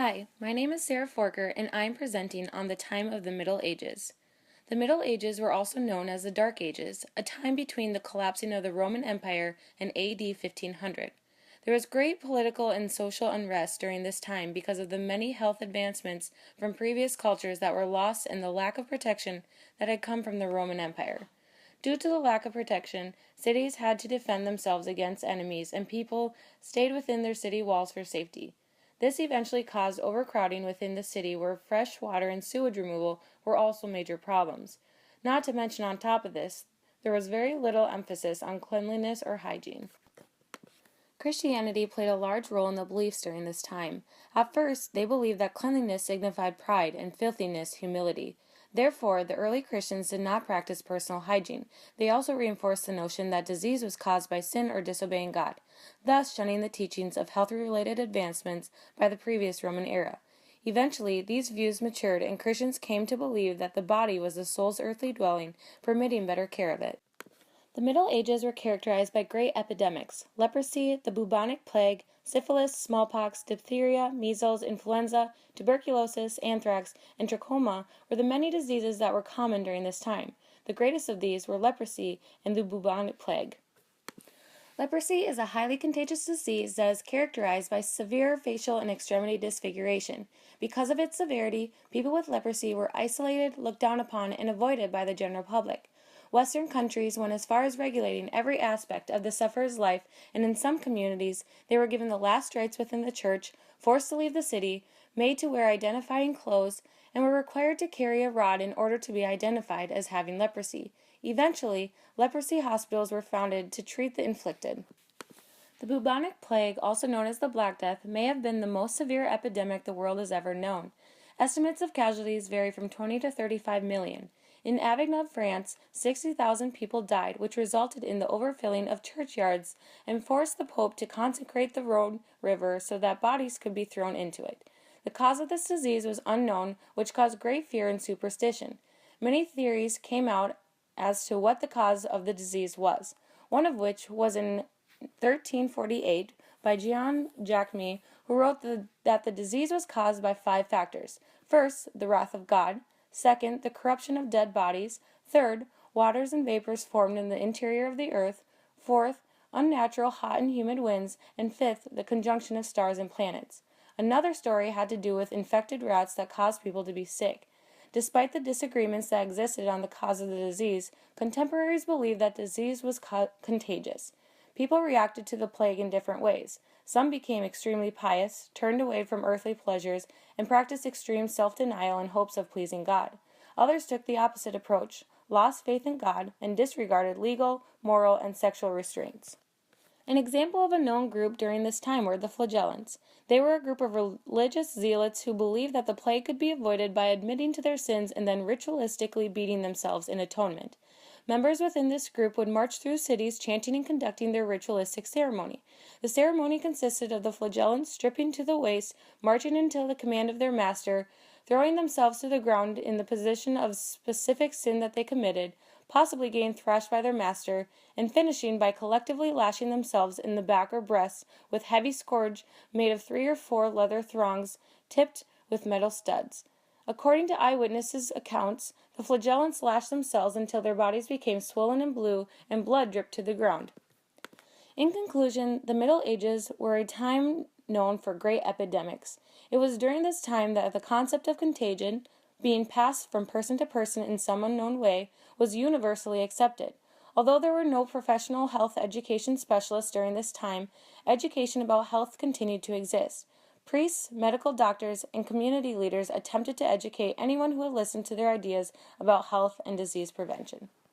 Hi, my name is Sarah Forker, and I am presenting on the time of the Middle Ages. The Middle Ages were also known as the Dark Ages, a time between the collapsing of the Roman Empire and AD 1500. There was great political and social unrest during this time because of the many health advancements from previous cultures that were lost and the lack of protection that had come from the Roman Empire. Due to the lack of protection, cities had to defend themselves against enemies, and people stayed within their city walls for safety. This eventually caused overcrowding within the city, where fresh water and sewage removal were also major problems. Not to mention, on top of this, there was very little emphasis on cleanliness or hygiene. Christianity played a large role in the beliefs during this time. At first, they believed that cleanliness signified pride and filthiness humility. Therefore, the early Christians did not practice personal hygiene. They also reinforced the notion that disease was caused by sin or disobeying God, thus shunning the teachings of health-related advancements by the previous Roman era. Eventually, these views matured, and Christians came to believe that the body was the soul's earthly dwelling, permitting better care of it. The Middle Ages were characterized by great epidemics. Leprosy, the bubonic plague, syphilis, smallpox, diphtheria, measles, influenza, tuberculosis, anthrax, and trachoma were the many diseases that were common during this time. The greatest of these were leprosy and the bubonic plague. Leprosy is a highly contagious disease that is characterized by severe facial and extremity disfiguration. Because of its severity, people with leprosy were isolated, looked down upon, and avoided by the general public. Western countries went as far as regulating every aspect of the sufferer's life, and in some communities, they were given the last rites within the church, forced to leave the city, made to wear identifying clothes, and were required to carry a rod in order to be identified as having leprosy. Eventually, leprosy hospitals were founded to treat the inflicted. The bubonic plague, also known as the Black Death, may have been the most severe epidemic the world has ever known. Estimates of casualties vary from 20 to 35 million. In Avignon, France, 60,000 people died, which resulted in the overfilling of churchyards and forced the Pope to consecrate the Rhone River so that bodies could be thrown into it. The cause of this disease was unknown, which caused great fear and superstition. Many theories came out as to what the cause of the disease was, one of which was in 1348 by Jean Jacques, who wrote that the disease was caused by 5 factors. First, the wrath of God. Second, the corruption of dead bodies. Third, waters and vapors formed in the interior of the earth. Fourth, unnatural hot and humid winds. And fifth, the conjunction of stars and planets. Another story had to do with infected rats that caused people to be sick. Despite the disagreements that existed on the cause of the disease, contemporaries believed that disease was contagious. People reacted to the plague in different ways. Some became extremely pious, turned away from earthly pleasures, and practiced extreme self-denial in hopes of pleasing God. Others took the opposite approach, lost faith in God, and disregarded legal, moral, and sexual restraints. An example of a known group during this time were the Flagellants. They were a group of religious zealots who believed that the plague could be avoided by admitting to their sins and then ritualistically beating themselves in atonement. Members within this group would march through cities chanting and conducting their ritualistic ceremony. The ceremony consisted of the Flagellants stripping to the waist, marching until the command of their master, throwing themselves to the ground in the position of specific sin that they committed, possibly getting thrashed by their master, and finishing by collectively lashing themselves in the back or breast with heavy scourge made of 3 or 4 leather thongs tipped with metal studs. According to eyewitnesses' accounts, the Flagellants lashed themselves until their bodies became swollen and blue and blood dripped to the ground. In conclusion, the Middle Ages were a time known for great epidemics. It was during this time that the concept of contagion, being passed from person to person in some unknown way, was universally accepted. Although there were no professional health education specialists during this time, education about health continued to exist. Priests, medical doctors, and community leaders attempted to educate anyone who would listen to their ideas about health and disease prevention.